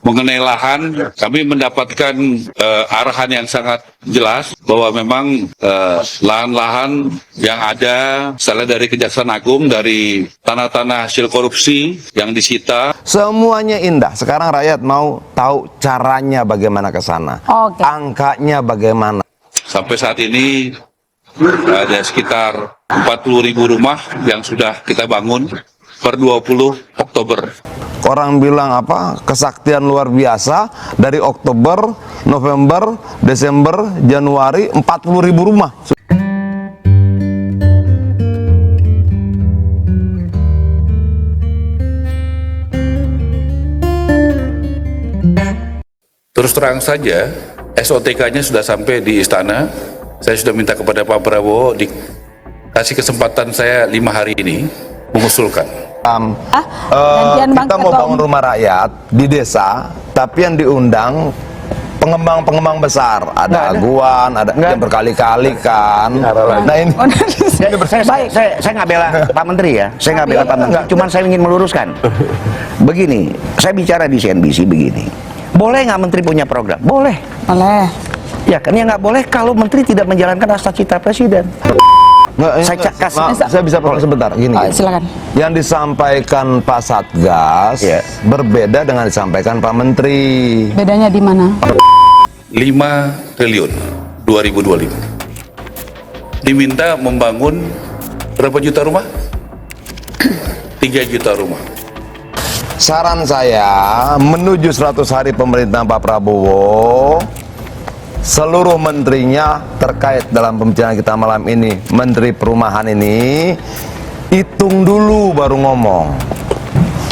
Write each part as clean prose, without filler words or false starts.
mengenai lahan, kami mendapatkan arahan yang sangat jelas bahwa memang lahan-lahan yang ada, misalnya dari Kejaksaan Agung, dari tanah-tanah hasil korupsi yang disita. Semuanya indah. Sekarang rakyat mau tahu caranya bagaimana ke sana. Oke. Angkanya bagaimana. Sampai saat ini ada sekitar 40.000 rumah yang sudah kita bangun per 20 Oktober. Orang bilang apa? Kesaktian luar biasa dari Oktober, November, Desember, Januari 40.000 rumah. Terus terang saja, SOTK-nya sudah sampai di istana. Saya sudah minta kepada Pak Prabowo dikasih kesempatan saya 5 hari ini mengusulkan. Kita mau bangun rumah rakyat di desa, tapi yang diundang pengembang-pengembang besar. Ada Aguan, ada yang berkali-kali kan. Nah ini, saya nggak bela Pak Menteri ya, saya nggak bela Pak Menteri. Cuman saya ingin meluruskan. Begini, saya bicara di CNBC begini. Boleh nggak Menteri punya program? Boleh. Boleh. Ya kan, ya nggak boleh kalau Menteri tidak menjalankan cita Presiden. Saya bisa potong sebentar gini. Silakan. Yang disampaikan Pak Satgas berbeda dengan disampaikan Pak Menteri. Bedanya di mana? 5 triliun 2025. Diminta membangun berapa juta rumah? 3 juta rumah. Saran saya menuju 100 hari pemerintahan Pak Prabowo, seluruh menterinya terkait dalam pembicaraan kita malam ini, Menteri Perumahan ini, hitung dulu baru ngomong.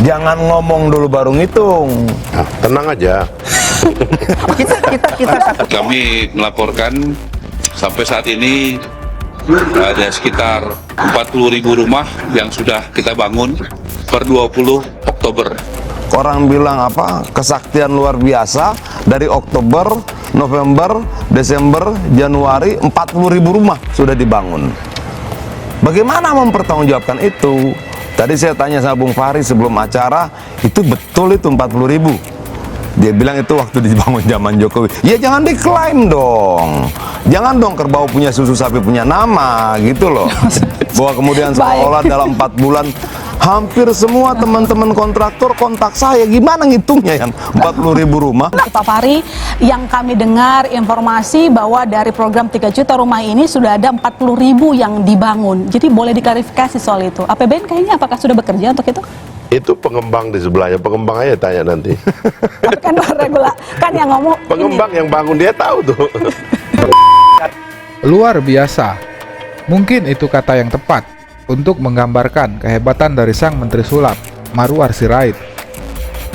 Jangan ngomong dulu baru ngitung. Nah, tenang aja. Kami melaporkan sampai saat ini ada sekitar 40.000 rumah yang sudah kita bangun per 20 Oktober. Orang bilang apa? Kesaktian luar biasa dari Oktober, November, Desember, Januari 40.000 rumah sudah dibangun. Bagaimana mempertanggungjawabkan itu? Tadi saya tanya sama Bung Fahri sebelum acara, itu betul itu 40.000? Dia bilang itu waktu dibangun zaman Jokowi. Ya jangan diklaim dong. Jangan dong kerbau punya susu sapi punya nama gitu loh. Bahwa kemudian seolah dalam 4 bulan hampir semua teman-teman kontraktor kontak saya, gimana ngitungnya yang 40.000 rumah? Pak Fahri, yang kami dengar informasi bahwa dari program 3 juta rumah ini sudah ada 40.000 yang dibangun. Jadi boleh diklarifikasi soal itu. APBN kayaknya apakah sudah bekerja untuk itu? Itu pengembang di sebelahnya, pengembang aja tanya nanti. Tapi kan kan yang ngomong pengembang ini. yang bangun dia tahu tuh. Luar biasa. Mungkin itu kata yang tepat untuk menggambarkan kehebatan dari sang Menteri Sulap, Marwar Sirait,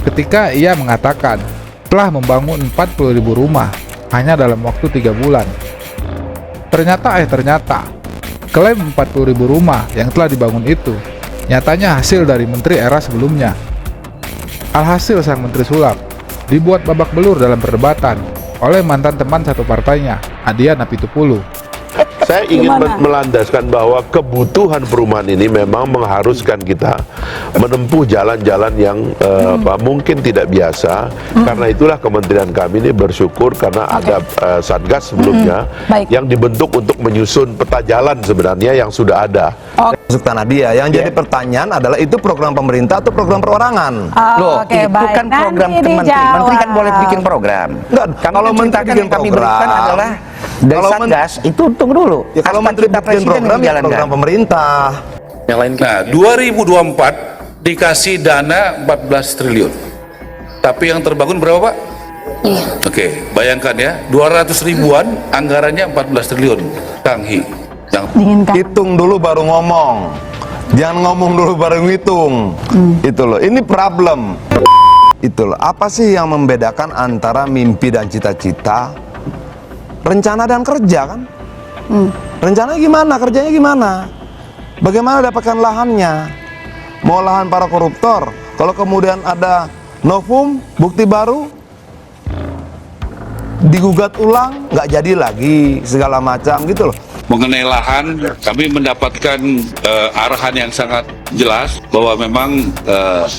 ketika ia mengatakan telah membangun 40.000 rumah hanya dalam waktu 3 bulan. Ternyata klaim 40.000 rumah yang telah dibangun itu nyatanya hasil dari menteri era sebelumnya. Alhasil sang Menteri Sulap dibuat babak belur dalam perdebatan oleh mantan teman satu partainya, Adian Apitupulu. Saya ingin melandaskan bahwa kebutuhan perumahan ini memang mengharuskan kita menempuh jalan-jalan yang mungkin tidak biasa. Karena itulah kementerian kami ini bersyukur karena ada Satgas sebelumnya yang dibentuk untuk menyusun peta jalan sebenarnya yang sudah ada. Masuk tanah dia. Yang jadi pertanyaan adalah itu program pemerintah atau program perorangan? Loh, itu kan program menteri. Menteri kan boleh bikin program. Enggak, kalau menteri bikin program adalah dari Satgas, itu tunggu dulu. Ya kalau menteri bikin program, ya program pemerintah. Nah, 2024 dikasih dana 14 triliun. Tapi yang terbangun berapa, Pak? Iya. Oke, bayangkan ya, 200 ribuan anggarannya 14 triliun. Kang Hi. Hitung dulu baru ngomong. Jangan ngomong dulu baru ngitung. Itu loh. Ini problem. Itu loh. Apa sih yang membedakan antara mimpi dan cita-cita, rencana dan kerja kan? Rencananya gimana, kerjanya gimana? Bagaimana dapatkan lahannya? Mau lahan para koruptor, kalau kemudian ada novum, bukti baru, digugat ulang, nggak jadi lagi, segala macam gitu loh. mengenai lahan, kami mendapatkan arahan yang sangat jelas bahwa memang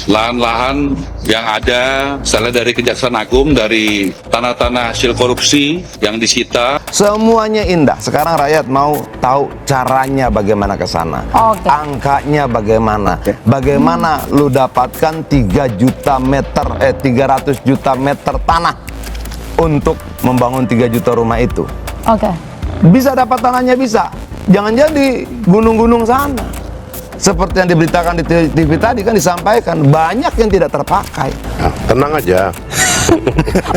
lahan-lahan yang ada, misalnya dari Kejaksaan Agung, dari tanah-tanah hasil korupsi yang disita. Semuanya indah. Sekarang rakyat mau tahu caranya bagaimana ke sana. Oke. Angkanya bagaimana. Bagaimana lu dapatkan 300 juta meter tanah untuk membangun 3 juta rumah itu. Oke. Bisa dapat tanahnya, bisa. Jangan jadi gunung-gunung sana. Seperti yang diberitakan di TV tadi kan disampaikan, banyak yang tidak terpakai. Nah, tenang aja.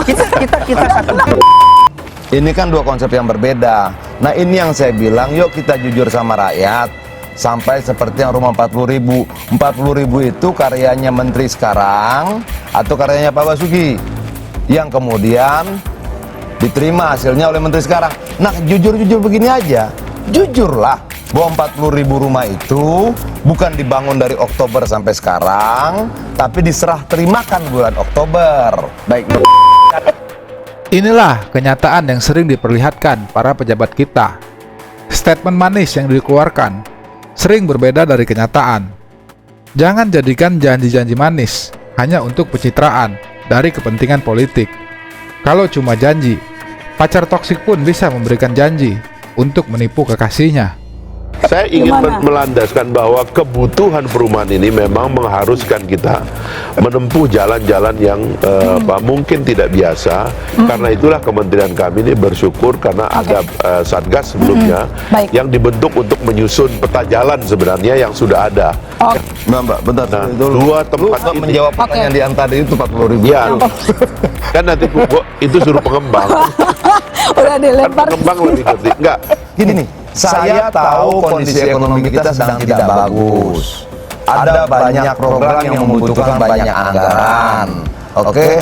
kita satu. Ini kan dua konsep yang berbeda. Nah ini yang saya bilang, yuk kita jujur sama rakyat. Sampai seperti yang rumah 40.000. 40.000 itu karyanya menteri sekarang atau karyanya Pak Basuki, yang kemudian diterima hasilnya oleh menteri sekarang. Nah jujur-jujur begini aja, jujurlah bahwa 40.000 rumah itu bukan dibangun dari Oktober sampai sekarang, tapi diserah terimakan bulan Oktober. Baik. Inilah kenyataan yang sering diperlihatkan para pejabat kita. Statement manis yang dikeluarkan sering berbeda dari kenyataan. Jangan jadikan janji-janji manis hanya untuk pencitraan dari kepentingan politik. Kalau cuma janji, pacar toksik pun bisa memberikan janji untuk menipu kekasihnya. Saya ingin Gimana? melandaskan bahwa kebutuhan perumahan ini memang mengharuskan kita menempuh jalan-jalan yang mungkin tidak biasa. Karena itulah kementerian kami ini bersyukur karena ada satgas sebelumnya Baik. yang dibentuk untuk menyusun peta jalan sebenarnya yang sudah ada. Mbak, bentar Nah, itu dua tempat lu ini. menjawab pertanyaan di tadi itu 40.000. Ya, kan nanti itu suruh pengembang. Udah dilempar. Pengembang lebih ngerti. Enggak, Gini nih, saya tahu kondisi ekonomi kita sedang tidak bagus. Ada banyak program yang membutuhkan banyak anggaran. Oke?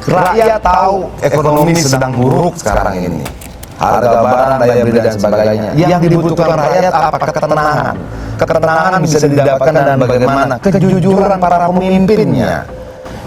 Rakyat tahu ekonomi sedang buruk sekarang ini. Harga barang, daya beli dan sebagainya. Yang dibutuhkan rakyat apa? Ketenangan. Ketenangan bisa didapatkan dan bagaimana? Kejujuran para pemimpinnya.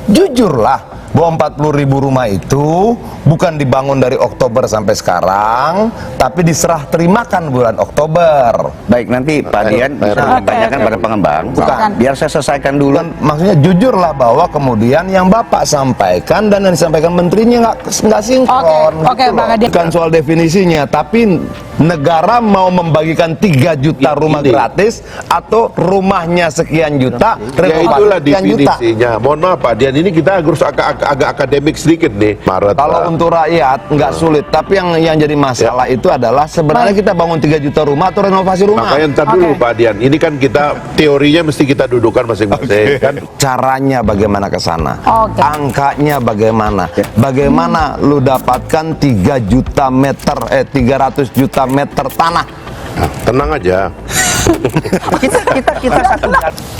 Jujurlah bahwa 40.000 rumah itu bukan dibangun dari Oktober sampai sekarang, tapi diserah terimakan bulan Oktober. Baik, nanti Pak Dian bisa ditanyakan pada pengembang. Bukan. Biar saya selesaikan dulu. Dan maksudnya jujurlah bahwa kemudian yang Bapak sampaikan dan yang disampaikan menterinya nggak sinkron. Oke, gitu Pak loh. Adi. Bukan soal definisinya, tapi negara mau membagikan 3 juta rumah ini. gratis atau rumahnya sekian juta, ya renovasi itulah sekian juta. definisinya. Mohon maaf Pak Dian, ini kita harus agak akademik sedikit nih. Maret. Kalau Pak. untuk rakyat nggak sulit, tapi yang jadi masalah itu adalah sebenarnya kita bangun 3 juta rumah atau renovasi rumah. Makanya ntar dulu Oke. Pak Dian, ini kan kita teorinya mesti kita dudukan masing-masing kan. Caranya bagaimana ke sana, Oke. angkanya bagaimana, bagaimana lu dapatkan 3 juta meter, 300 juta meter tanah Nah, tenang aja. kita satu.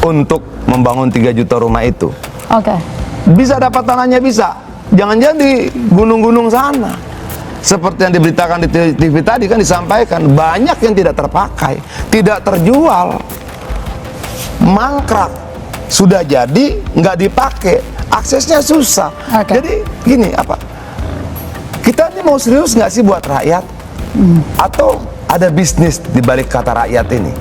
untuk membangun 3 juta rumah itu. Oke. Bisa dapat tanahnya, bisa. Jangan jadi gunung-gunung sana. Seperti yang diberitakan di TV tadi kan disampaikan, banyak yang tidak terpakai, tidak terjual, mangkrak, sudah jadi nggak dipakai, aksesnya susah. Oke. Jadi gini, apa? Kita ini mau serius nggak sih buat rakyat? Atau ada bisnis di balik kata rakyat ini?